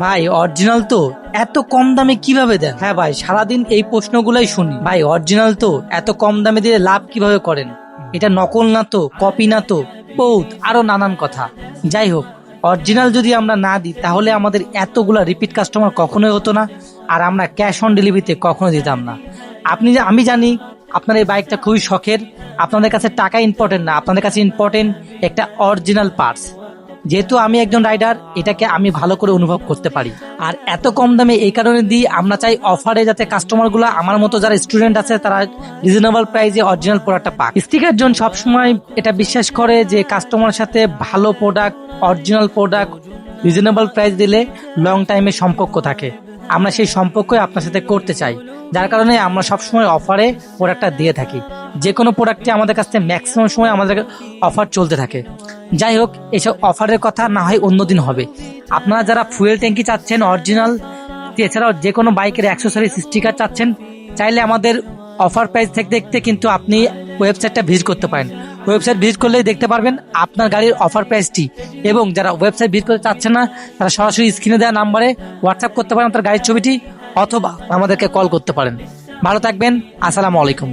ভাই অরিজিনাল তো এত কম দামে কিভাবে দেন? হ্যাঁ ভাই, সারাদিন এই প্রশ্নগুলাই শুনি। ভাই অরিজিনাল তো এত কম দামে দিয়ে লাভ কিভাবে করেন? এটা নকল না তো, কপি না তো, বহুত আরো নানান কথা। যাই হোক, অরিজিনাল যদি আমরা না দিই তাহলে আমাদের এতগুলা রিপিট কাস্টমার কখনোই হতো না, আর আমরা ক্যাশ অন ডেলিভারিতে কখনো দিতাম না। আমি জানি আপনার এই বাইকটা খুবই শখের, আপনাদের কাছে টাকা ইম্পর্টেন্ট না, আপনাদের কাছে ইম্পর্টেন্ট একটা অরিজিনাল পার্টস। যেহেতু আমি একজন রাইডার, এটাকে আমি ভালো করে অনুভব করতে পারি। আর এত কম দামে এই কারণে দিই, আমরা চাই অফারে যাতে কাস্টমার গুলো আমার মতো যারা স্টুডেন্ট আছে তারা রিজনেবল প্রাইসে অরিজিনাল প্রোডাক্টটা পাক। স্টিকার জন সবসময় এটা বিশ্বাস করে যে কাস্টমারের সাথে ভালো product, original product reasonable price দিলে লং টাইমের সম্পর্ক থাকে। আমরা সেই সম্পর্কই আপনার সাথে করতে চাই, যার কারণে আমরা সবসময় অফারে প্রোডাক্টটা দিয়ে থাকি। যে কোনো প্রোডাক্টে আমাদের কাছ থেকে ম্যাক্সিমাম সময় আমাদের অফার চলতে থাকে। যাই হোক, এসব অফারের কথা না হয় অন্যদিন হবে। আপনারা যারা ফুয়েল ট্যাঙ্কি চাচ্ছেন অরিজিনাল, এছাড়াও যে কোনো বাইকের অ্যাক্সেসরিজ স্টিকার চাচ্ছেন, চাইলে আমাদের অফার প্রাইস থেকে দেখতে কিন্তু আপনি ওয়েবসাইটটা ভিজিট করতে পারেন। ওয়েবসাইট ভিজিট করলেই দেখতে পারবেন আপনার গাড়ির অফার প্রাইসটি। এবং যারা ওয়েবসাইট ভিজিট করতে চাচ্ছেন না, তারা সরাসরি স্ক্রিনে দেওয়া নাম্বারে হোয়াটসঅ্যাপ করতে পারেন আপনার গাড়ির ছবিটি, অথবা আমাদেরকে কল করতে পারেন। ভালো থাকবেন, আসসালামু আলাইকুম।